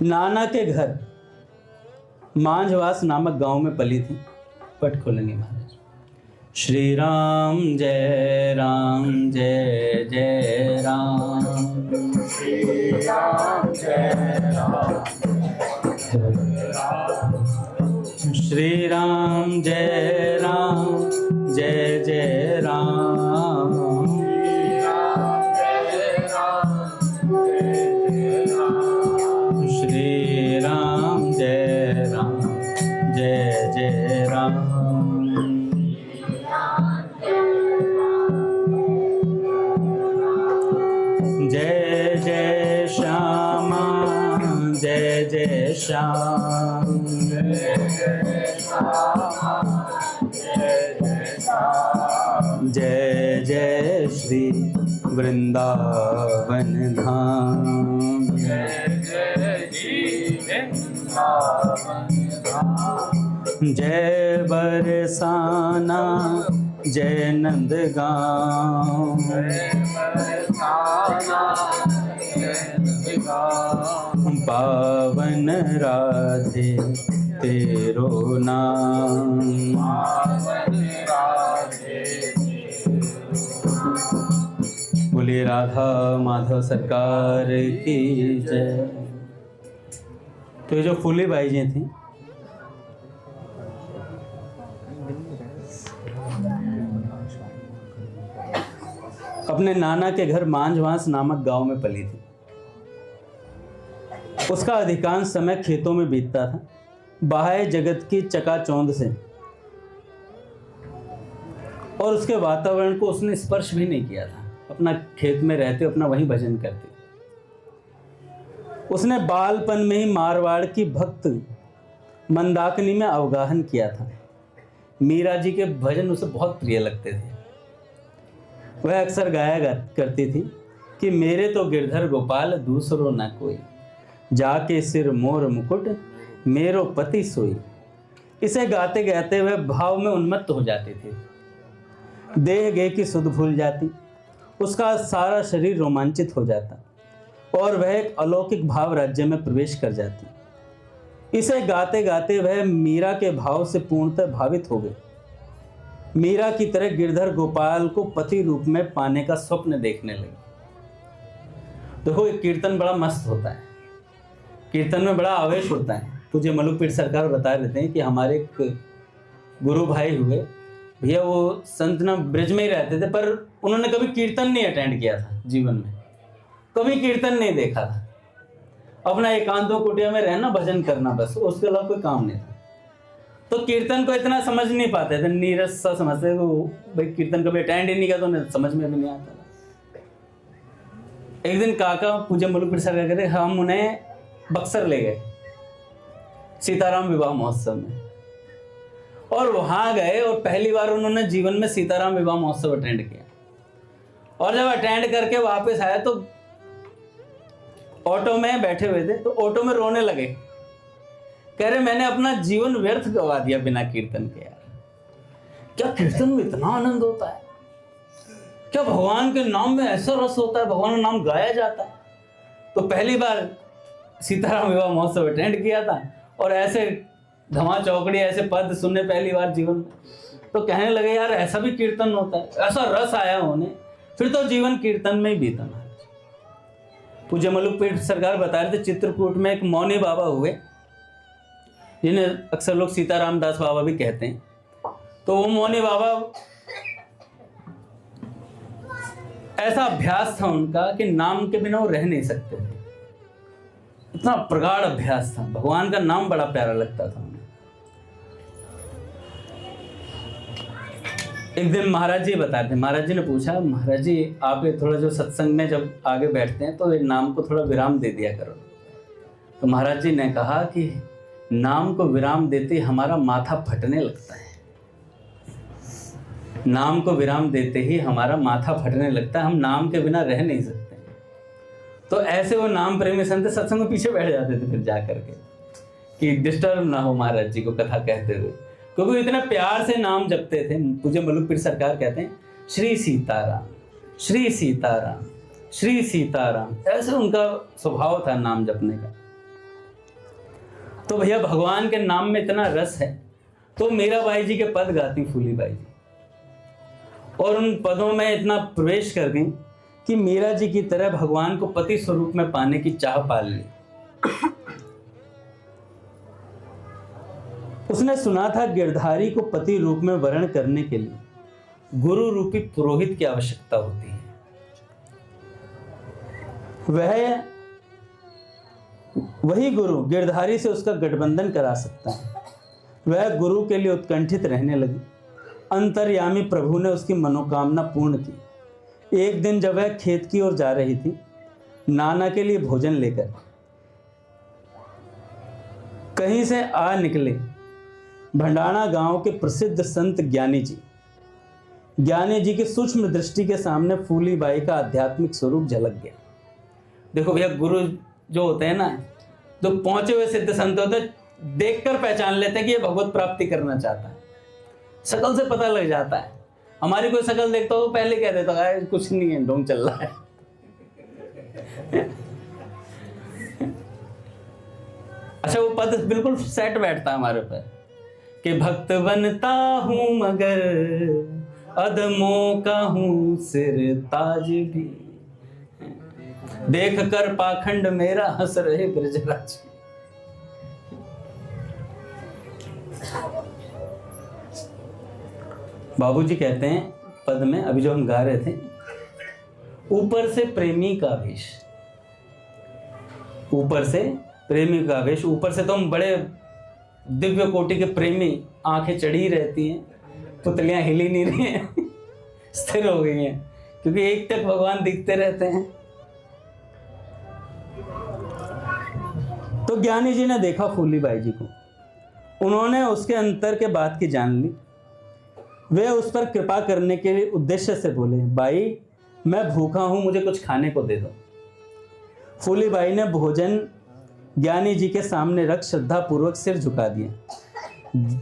नाना के घर मांझवास नामक गांव में पली थी। पट खोलेंगे महाराज। श्री राम जय राम, जय जय राम। श्री राम जय राम, श्री राम जय राम, जय जय राम। श्री राम जय राम, जय जय राम। जय जय श्यामा, जय जय श्याम। जय जय श्री वृंदावन धाम। जय बरसाना, जय नंदगांव। पावन राधे तेरो नाम। बोलिए राधा माधव सरकार की जय। तो ये जो फूली बाई जी थी, अपने नाना के घर मांझवास नामक गांव में पली थी। उसका अधिकांश समय खेतों में बीतता था, बाह्य जगत की चकाचौंध से, और उसके वातावरण को उसने स्पर्श भी नहीं किया था। अपना खेत में रहते अपना वहीं भजन करते। उसने बालपन में ही मारवाड़ की भक्त मंदाकिनी में अवगाहन किया था। मीरा जी के भजन उसे बहुत प्रिय लगते थे। वह अक्सर गाया करती थी कि मेरे तो गिरधर गोपाल दूसरो न कोई, जाके सिर मोर मुकुट मेरो पति सोई। इसे गाते गाते वह भाव में उन्मत्त हो जाती थी। देह गे की सुध भूल जाती, उसका सारा शरीर रोमांचित हो जाता और वह एक अलौकिक भाव राज्य में प्रवेश कर जाती। इसे गाते गाते वह मीरा के भाव से पूर्णतः भावित हो गई। मीरा की तरह गिरधर गोपाल को पति रूप में पाने का स्वप्न देखने लगी। देखो, एक कीर्तन बड़ा मस्त होता है, कीर्तन में बड़ा आवेश होता है। तुझे मलुकपीठ सरकार बता देते हैं कि हमारे एक गुरु भाई हुए भैया, वो संत ना ब्रिज में ही रहते थे, पर उन्होंने कभी कीर्तन नहीं अटेंड किया था जीवन में, कभी कीर्तन नहीं देखा था। अपना एकांतों कुटिया में रहना, भजन करना, बस उसके अलावा कोई काम नहीं था। तो कीर्तन को इतना समझ नहीं पाते थे, नीरस सा समझते थे। भाई कीर्तन कभी अटेंड ही नहीं किया तो उन्हें समझ में भी नहीं आता। एक दिन काका पूज्य मलुकपीठ सरकार कहते हम उन्हें बक्सर ले गए सीताराम विवाह महोत्सव में, और वहां गए और पहली बार उन्होंने जीवन में सीताराम विवाह महोत्सव अटेंड किया। और जब अटेंड करके वापस आए तो ऑटो में बैठे हुए थे, तो ऑटो में रोने लगे। कह रहे मैंने अपना जीवन व्यर्थ गवा दिया बिना कीर्तन के। यार, क्या कीर्तन में इतना आनंद होता है? क्या भगवान के नाम में ऐसा रस होता है? भगवान का नाम गाया जाता है। तो पहली बार सीताराम विवाह महोत्सव अटेंड किया था और ऐसे धमा चौकड़ी ऐसे पद सुनने पहली बार जीवन में, तो कहने लगे यार ऐसा भी कीर्तन होता है। ऐसा रस आया उन्हें, फिर तो जीवन कीर्तन में ही बीता। पूज्य मलुकपीठ सरकार बता रहे थे चित्रकूट में एक मौनी बाबा हुए, जिन्हें अक्सर लोग सीताराम दास बाबा भी कहते हैं। तो वो मौनी बाबा, ऐसा अभ्यास था उनका कि नाम के बिना वो रह नहीं सकते थे। इतना प्रगाढ़ अभ्यास था, भगवान का नाम बड़ा प्यारा लगता था उन्हें। एक दिन महाराज जी बता रहे थे, महाराज जी ने पूछा, महाराज जी आप ये थोड़ा जो सत्संग में जब आगे बैठते हैं तो ये नाम को थोड़ा विराम दे दिया करो। तो महाराज जी ने कहा कि नाम को विराम देते ही हमारा माथा फटने लगता है। नाम को विराम देते ही हमारा माथा फटने लगता है, हम नाम के बिना रह नहीं सकते। तो ऐसे वो नाम प्रेमी संत सत्संग में पीछे बैठ जाते थे फिर जा करके कि डिस्टर्ब ना हो महाराज जी को कथा कहते हुए, क्योंकि इतने प्यार से नाम जपते थे। पूज्य मलुकपीठ सरकार कहते हैं श्री सीताराम, श्री सीताराम, श्री सीताराम, ऐसे उनका स्वभाव था नाम जपने का। तो भैया भगवान के नाम में इतना रस है, तो मीरा बाई जी के पद गाती फूली बाई जी, और उन पदों में इतना प्रवेश कर गई कि मीरा जी की तरह भगवान को पति स्वरूप में पाने की चाह पाल ली। उसने सुना था गिरधारी को पति रूप में वर्ण करने के लिए गुरु रूपी पुरोहित की आवश्यकता होती है। वही गुरु गिरधारी से उसका गठबंधन करा सकता है। वह गुरु के लिए उत्कंठित रहने लगी। अंतर्यामी प्रभु ने उसकी मनोकामना पूर्ण की। एक दिन जब वह खेत की ओर जा रही थी, नाना के लिए भोजन लेकर, कहीं से आ निकले भंडाणा गांव के प्रसिद्ध संत ज्ञानी जी। ज्ञानी जी की सूक्ष्म दृष्टि के सामने फूली बाई का आध्यात्मिक स्वरूप झलक गया। देखो भैया, गुरु जो होते हैं ना, जो पहुंचे हुए सिद्ध संत होते हैं, देखकर पहचान लेते हैं कि ये भगवत प्राप्ति करना चाहता है। शकल से पता लग जाता है। हमारी कोई शकल देखता हो तो पहले कह देता है कुछ नहीं है, ढोंग चल रहा है। अच्छा, वो पद बिल्कुल सेट बैठता है हमारे ऊपर कि भक्त बनता हूं मगर अदमों का हूं सिर ताज भी, देख कर पाखंड मेरा हंस रहे ब्रजराज। बाबूजी कहते हैं पद में, अभी जो हम गा रहे थे, ऊपर से प्रेमी का वेश, ऊपर से प्रेमी का वेश, ऊपर से तो हम बड़े दिव्य कोटि के प्रेमी, आंखें चढ़ी रहती हैं, पुतलियां हिल ही नहीं रही हैं, स्थिर हो गई हैं, क्योंकि एक तक भगवान दिखते रहते हैं। तो ज्ञानी जी ने देखा फूलीबाई जी को, उन्होंने उसके अंतर के बात की जान ली। वे उस पर कृपा करने के लिए उद्देश्य से बोले, बाई मैं भूखा हूं, मुझे कुछ खाने को दे दो। फूलीबाई ने भोजन ज्ञानी जी के सामने रख श्रद्धा पूर्वक सिर झुका दिया।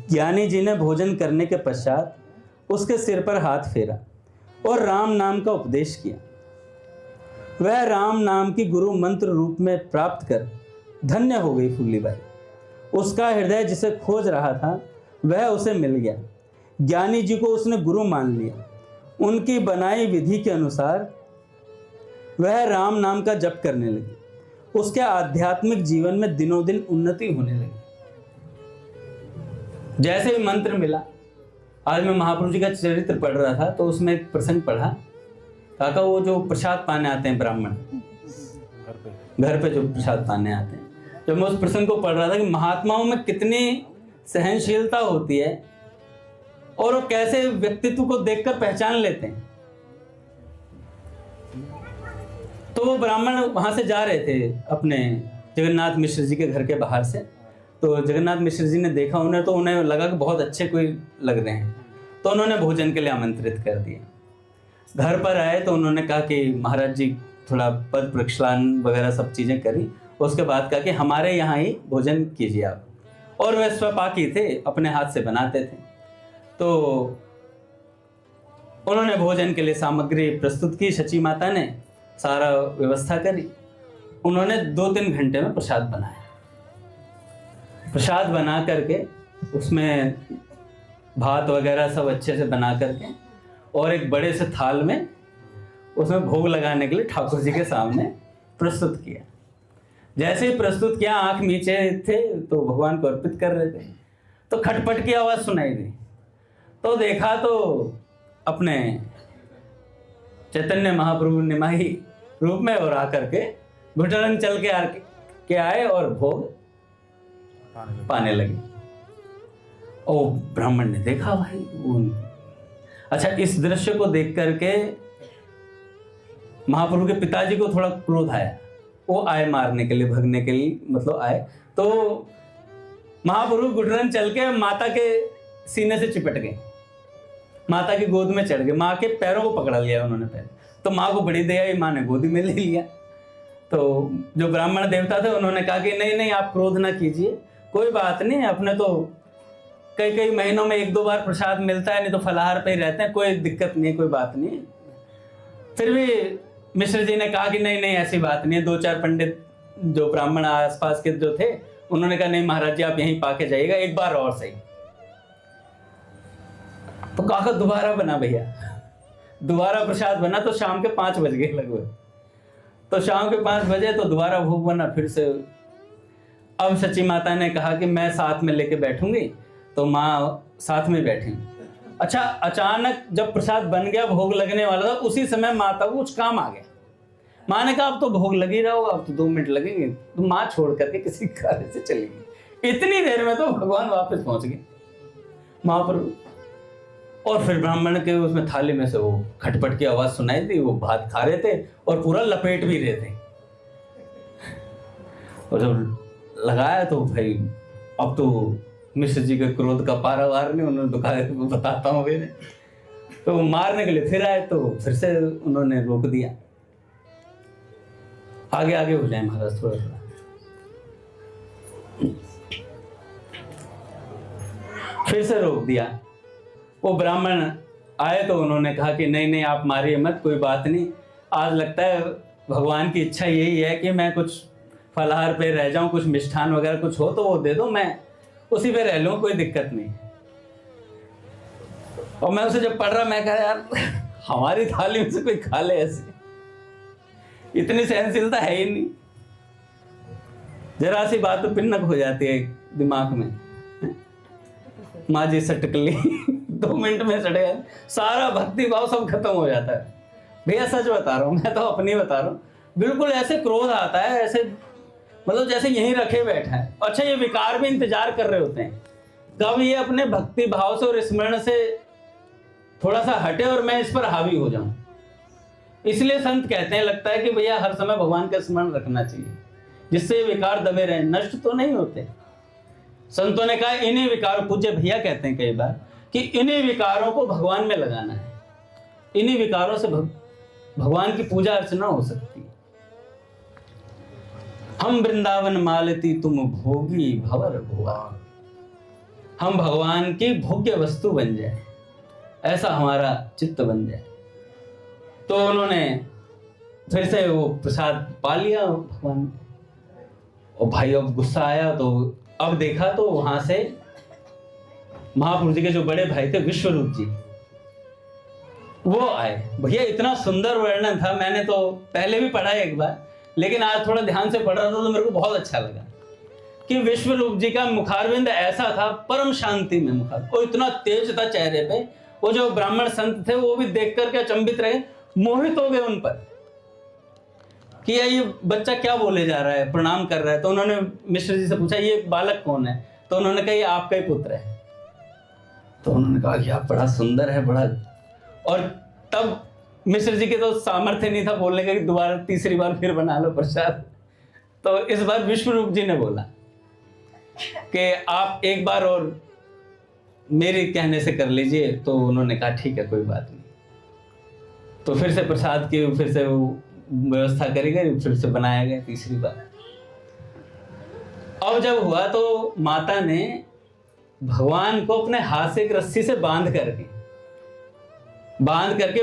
ज्ञानी जी ने भोजन करने के पश्चात उसके सिर पर हाथ फेरा और राम नाम का उपदेश किया। वह राम नाम की गुरु मंत्र रूप में प्राप्त कर धन्य हो गई फूलीबाई। उसका हृदय जिसे खोज रहा था वह उसे मिल गया। ज्ञानी जी को उसने गुरु मान लिया। उनकी बनाई विधि के अनुसार वह राम नाम का जप करने लगी। उसके आध्यात्मिक जीवन में दिनों दिन उन्नति होने लगी। जैसे ही मंत्र मिला, आज मैं महापुरुष जी का चरित्र पढ़ रहा था तो उसमें एक प्रसंग पढ़ा, काका वो जो प्रसाद पाने आते हैं ब्राह्मण, घर पे जो प्रसाद पाने आते हैं, जब मैं उस प्रसंग को पढ़ रहा था कि महात्माओं में कितनी सहनशीलता होती है और वो कैसे व्यक्तित्व को देखकर पहचान लेते हैं। तो वो ब्राह्मण वहां से जा रहे थे अपने जगन्नाथ मिश्र जी के घर के बाहर से, तो जगन्नाथ मिश्र जी ने देखा उन्हें, तो उन्हें लगा कि बहुत अच्छे कोई लग रहे हैं, तो उन्होंने भोजन के लिए आमंत्रित कर दिया। घर पर आए तो उन्होंने कहा कि महाराज जी थोड़ा पद प्रक्षालन वगैरह सब चीज़ें करी, उसके बाद कहा कि हमारे यहाँ ही भोजन कीजिए आप। और वह स्वपाकी थे, अपने हाथ से बनाते थे। तो उन्होंने भोजन के लिए सामग्री प्रस्तुत की, शची माता ने सारा व्यवस्था करी। उन्होंने 2-3 घंटे में प्रसाद बनाया। प्रसाद बना करके उसमें भात वगैरह सब अच्छे से बना करके और एक बड़े से थाल में उसमें भोग लगाने के लिए ठाकुर जी के सामने प्रस्तुत किया। जैसे ही प्रस्तुत किया, आंख नीचे थे तो भगवान को अर्पित कर रहे थे, तो खटपट की आवाज़ सुनाई दी। तो देखा तो अपने चैतन्य महाप्रभु निमाही रूप में और आकर के घुटन चल के आए और भोग पाने लगे। और ब्राह्मण ने देखा, भाई अच्छा, इस दृश्य को देख करके महाप्रभु के पिताजी को थोड़ा क्रोध आया। वो आए मारने के लिए, भगने के लिए, मतलब आए। तो महाप्रभु घुटन चल के माता के सीने से चिपट गए, माता की गोद में चढ़ गए, माँ के पैरों को पकड़ा लिया उन्होंने पहले। तो माँ को बड़ी दया आई, माँ ने गोदी में ले लिया। तो जो ब्राह्मण देवता थे उन्होंने कहा कि नहीं नहीं, आप क्रोध ना कीजिए, कोई बात नहीं, अपने तो कई महीनों में 1-2 बार प्रसाद मिलता है, नहीं तो फलाहार पे ही रहते हैं, कोई दिक्कत नहीं, कोई बात नहीं। फिर भी मिश्र जी ने कहा कि नहीं नहीं, ऐसी बात नहीं है। 2-4 पंडित जो ब्राह्मण आसपास के जो थे उन्होंने कहा नहीं महाराज जी, आप यहीं पाके जाइएगा, एक बार और सही। तो कहा दोबारा बना भैया, दोबारा प्रसाद बना। तो शाम के 5 बज गए लगभग। तो शाम के 5 बजे तो दोबारा भोग बना फिर से। अब सची माता ने कहा कि मैं साथ में लेके बैठूंगी, तो माँ साथ में बैठी। अच्छा, अचानक जब प्रसाद बन गया, भोग लगने वाला था, उसी समय माता को कुछ काम आ गया। माँ ने कहा अब तो भोग लग ही रहा होगा, अब तो 2 मिनट लगेंगे। तो माँ छोड़ करके किसी कार्य से चली गई। इतनी देर में तो भगवान वापस पहुंच गए महाप्रभु। और फिर ब्राह्मण के उसमें थाली में से वो खटपट की आवाज सुनाई दी। वो भात खा रहे थे और पूरा लपेट भी रहे थे। और जब लगाया तो भाई अब तो मिश्र जी के क्रोध का पारावार नहीं, उन्होंने बताता हूँ मैंने, तो मारने के लिए फिर आए। तो फिर से उन्होंने रोक दिया। आगे आगे हो जाए महाराज, थोड़ा थोड़ा। फिर से रोक दिया। वो ब्राह्मण आए तो उन्होंने कहा कि नहीं नहीं, आप मारिए मत, कोई बात नहीं। आज लगता है भगवान की इच्छा यही है कि मैं कुछ फलाहार पे रह जाऊं, कुछ मिष्ठान वगैरह कुछ हो तो वो दे दो, मैं उसी पे रह लूं, कोई दिक्कत नहीं। और मैं उसे जब पढ़ रहा, मैं कहा यार हमारी थाली में से कोई खा ले, ऐसे इतनी सहनशीलता है ही नहीं। जरा सी बात तो पिन्नक हो जाती है दिमाग में। माँ जी सटक ली 2 मिनट में सट गया, सारा भक्ति भाव सब खत्म हो जाता है। भैया सच बता रहा हूँ, मैं तो अपनी बता रहा हूँ, बिल्कुल ऐसे क्रोध आता है, ऐसे मतलब जैसे यहीं रखे बैठा है। अच्छा, ये विकार भी इंतजार कर रहे होते हैं कब ये अपने भक्ति भाव से और स्मरण से थोड़ा सा हटे और मैं इस पर हावी हो जाऊं। इसलिए संत कहते हैं, लगता है कि भैया हर समय भगवान का स्मरण रखना चाहिए, जिससे विकार दबे रहे, नष्ट तो नहीं होते। संतों ने कहा इन्हीं विकारों, पूज्य भैया कहते हैं कई बार कि इन्हीं विकारों को भगवान में लगाना है, इन्हीं विकारों से भगवान की पूजा अर्चना हो सकती है। हम वृंदावन मालती तुम भोगी भवर भुआ, हम भगवान की भोग्य वस्तु बन जाए, ऐसा हमारा चित्त बन जाए। तो उन्होंने फिर से वो प्रसाद पा लिया भगवान, और भाई अब गुस्सा आया, तो अब देखा तो वहां से महापुरुष जी के जो बड़े भाई थे विश्वरूप जी, वो आए। भैया इतना सुंदर वर्णन था, मैंने तो पहले भी पढ़ा है एक बार, लेकिन आज थोड़ा ध्यान से पढ़ रहा था तो मेरे को बहुत अच्छा लगा कि विश्वरूप जी का मुखारविंद ऐसा था, परम शांति में मुखार, और इतना तेज था चेहरे पे। वो जो ब्राह्मण संत थे वो भी देख करके अचंभित रहे, मोहित हो गए उन पर कि ये बच्चा क्या बोले जा रहा है, प्रणाम कर रहा है। तो उन्होंने मिश्र जी से पूछा ये बालक कौन है, तो उन्होंने कहा ये आपका ही पुत्र है। तो उन्होंने कहा यह बड़ा सुंदर है, बड़ा। और तब मिश्र जी के तो सामर्थ्य नहीं था बोलने का कि दोबारा तीसरी बार फिर बना लो प्रसाद। तो इस बार विश्वरूप जी ने बोला कि आप एक बार और मेरे कहने से कर लीजिए। तो उन्होंने कहा ठीक है कोई बात नहीं। तो फिर से प्रसाद की फिर से व्यवस्था करी गई, फिर से बनाया गया तीसरी बार। अब जब हुआ तो माता ने भगवान को अपने हाथ से एक रस्सी से बांध करके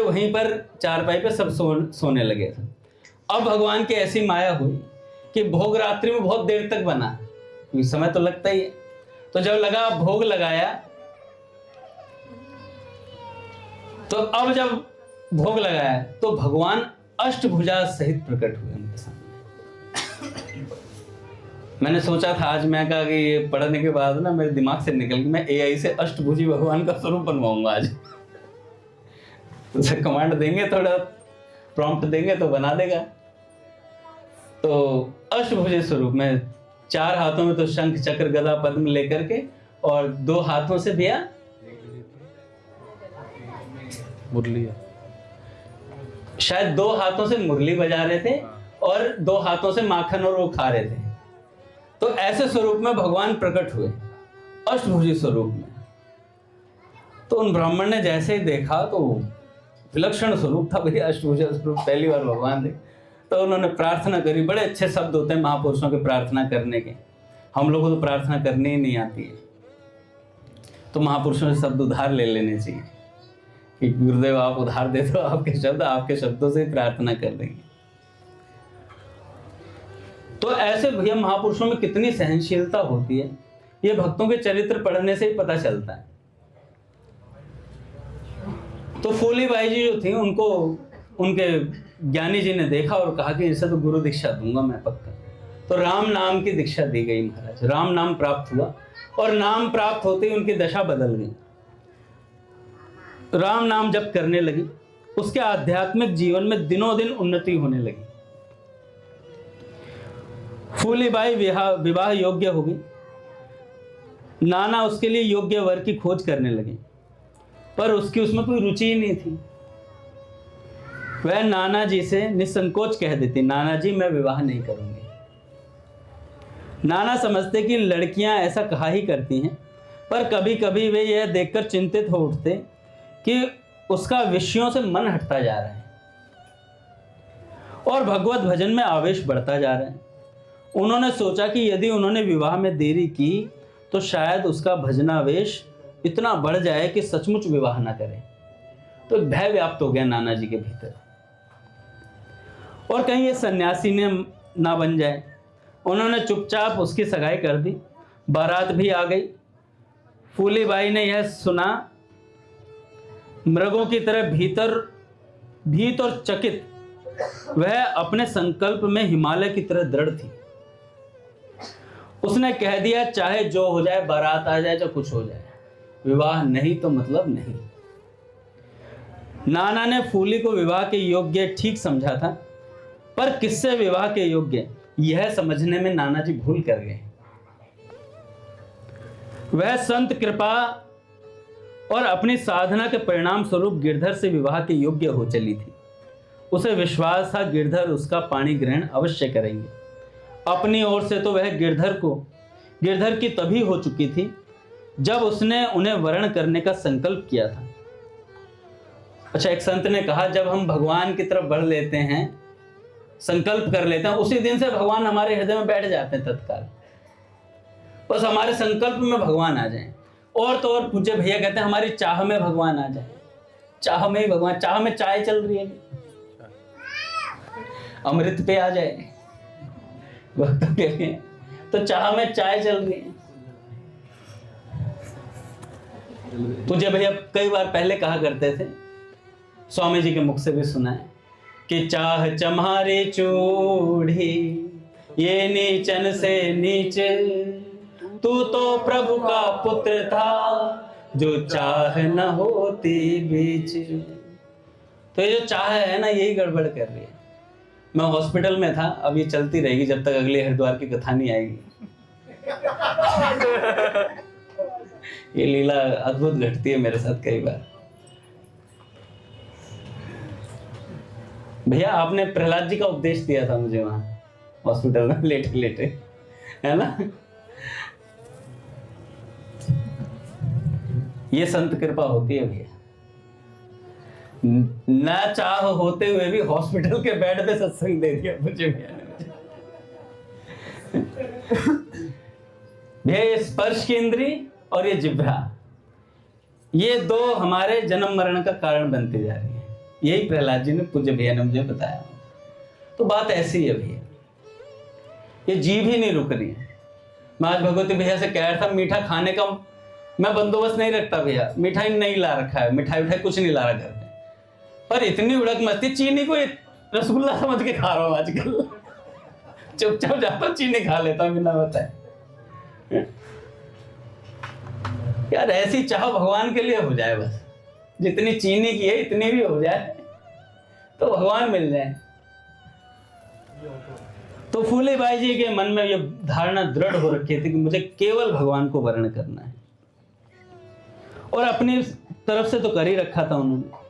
वहीं पर चारपाई पे सब सोने लगे थे। अब भगवान की ऐसी माया हुई कि भोग रात्रि में बहुत देर तक बना, क्योंकि समय तो लगता ही है। तो जब लगा भोग लगाया, तो अब जब भोग लगाया तो भगवान अष्टभुजा सहित प्रकट हुए उनके सामने। मैंने सोचा था आज, मैं कहा कि ये पढ़ने के बाद ना मेरे दिमाग से निकल गया, मैं एआई से अष्टभुजी भगवान का स्वरूप बनवाऊंगा आज। उसे कमांड देंगे, थोड़ा प्रॉम्प्ट देंगे तो बना देगा। तो अष्टभुजी स्वरूप में 4 हाथों में तो शंख चक्र गदा पद्म लेकर के, और 2 हाथों से भैया मुरली, शायद 2 हाथों से मुरली बजा रहे थे और 2 हाथों से माखन और वो खा रहे थे। तो ऐसे स्वरूप में भगवान प्रकट हुए अष्टभुजी स्वरूप में। तो उन ब्राह्मण ने जैसे ही देखा तो विलक्षण स्वरूप था भैया, अष्टभुजा स्वरूप पहली बार भगवान देखे। तो उन्होंने प्रार्थना करी। बड़े अच्छे शब्द होते हैं महापुरुषों के प्रार्थना करने के, हम लोगों को तो प्रार्थना करनी ही नहीं आती है। तो महापुरुषों से शब्द उधार ले लेने चाहिए कि गुरुदेव आप उधार दे दो, आपके शब्द, आपके शब्दों से प्रार्थना कर देंगे। तो ऐसे भैया महापुरुषों में कितनी सहनशीलता होती है, ये भक्तों के चरित्र पढ़ने से ही पता चलता है। तो फूली बाई जी जो थी, उनको उनके ज्ञानी जी ने देखा और कहा कि इसे तो गुरु दीक्षा दूंगा मैं पक्का। तो राम नाम की दीक्षा दी गई महाराज, राम नाम प्राप्त हुआ, और नाम प्राप्त होते ही उनकी दशा बदल गई। राम नाम जब करने लगी, उसके आध्यात्मिक जीवन में दिनों दिन उन्नति होने लगी। फूलीबाई विवाह योग्य हो गई। नाना उसके लिए योग्य वर की खोज करने लगे, पर उसकी उसमें कोई रुचि ही नहीं थी। वह नाना जी से निसंकोच कह देती, नाना जी मैं विवाह नहीं करूंगी। नाना समझते कि लड़कियां ऐसा कहा ही करती हैं, पर कभी कभी वे यह देखकर चिंतित हो उठते कि उसका विषयों से मन हटता जा रहा है और भगवत भजन में आवेश बढ़ता जा रहा है। उन्होंने सोचा कि यदि उन्होंने विवाह में देरी की तो शायद उसका भजनावेश इतना बढ़ जाए कि सचमुच विवाह ना करे। तो भय व्याप्त हो गया नाना जी के भीतर, और कहीं ये सन्यासी ने ना बन जाए। उन्होंने चुपचाप उसकी सगाई कर दी। बारात भी आ गई। फूलीबाई ने यह सुना, मृगों की तरह भीत और चकित वह अपने संकल्प में हिमालय की तरह दृढ़ थी। उसने कह दिया चाहे जो हो जाए, बारात आ जाए, चाहे कुछ हो जाए, विवाह नहीं तो मतलब नहीं। नाना ने फूली को विवाह के योग्य ठीक समझा था, पर किससे विवाह के योग्य यह समझने में नाना जी भूल कर गए। वह संत कृपा और अपनी साधना के परिणाम स्वरूप गिरधर से विवाह के योग्य हो चली थी। उसे विश्वास था गिरधर उसका पाणी ग्रहण अवश्य करेंगे। अपनी ओर से तो वह गिरधर की तभी हो चुकी थी जब उसने उन्हें वरण करने का संकल्प किया था। अच्छा, एक संत ने कहा, जब हम भगवान की तरफ बढ़ लेते हैं, संकल्प कर लेते हैं, उसी दिन से भगवान हमारे हृदय में बैठ जाते हैं तत्काल। बस हमारे संकल्प में भगवान आ जाए। और तो और पूज्य भैया कहते हैं हमारी चाह में भगवान आ जाए। चाह में ही भगवान, चाह में चाय चल रही है, अमृत पे आ जाए भक्तों के लिए, तो चाह में चाय चल रही है। पूज्य भैया कई बार पहले कहा करते थे, स्वामी जी के मुख से भी सुना है कि चाह चम्हारे चूड़ी ये नीचन से नीचे, तू तो प्रभु का पुत्र था जो चाह न होती बीच। तो ये जो चाह है ना, यही गड़बड़ कर रही है। मैं हॉस्पिटल में था, अब ये चलती रहेगी जब तक अगले हरिद्वार की कथा नहीं आएगी। ये लीला अद्भुत घटती है मेरे साथ कई बार। भैया आपने प्रहलाद जी का उपदेश दिया था मुझे वहां हॉस्पिटल में लेटे लेटे, है ना। ये संत कृपा होती है भैया। न चाह होते हुए भी हॉस्पिटल के बेड पे सत्संग दे दिया मुझे भैया ने। भैया ये स्पर्श की इंद्री और ये जिह्वा, ये दो हमारे जन्म मरण का कारण बनती जा रही है। यही प्रहलाद जी ने, पूज्य भैया ने मुझे बताया। तो बात ऐसी है भैया, ये जीभ ही नहीं रुक रही है। मैं आज भगवती भैया से कह रहा था, मीठा खाने का मैं बंदोबस्त नहीं रखता भैया, मिठाई नहीं ला रखा है, मिठाई कुछ नहीं ला रहा घर में, पर इतनी उड़क मस्ती, चीनी को रसगुल्ला समझ के खा रहा हूं आजकल। चुपचाप जाता चीनी खा लेता हूं बिना बताए। यार ऐसी चाह भगवान के लिए हो जाए, बस जितनी चीनी की है इतनी भी हो जाए तो भगवान मिल जाए। तो फूले बाई जी के मन में ये धारणा दृढ़ हो रखी थी कि मुझे केवल भगवान को वर्ण करना है, और अपनी तरफ से तो कर ही रखा था उन्होंने।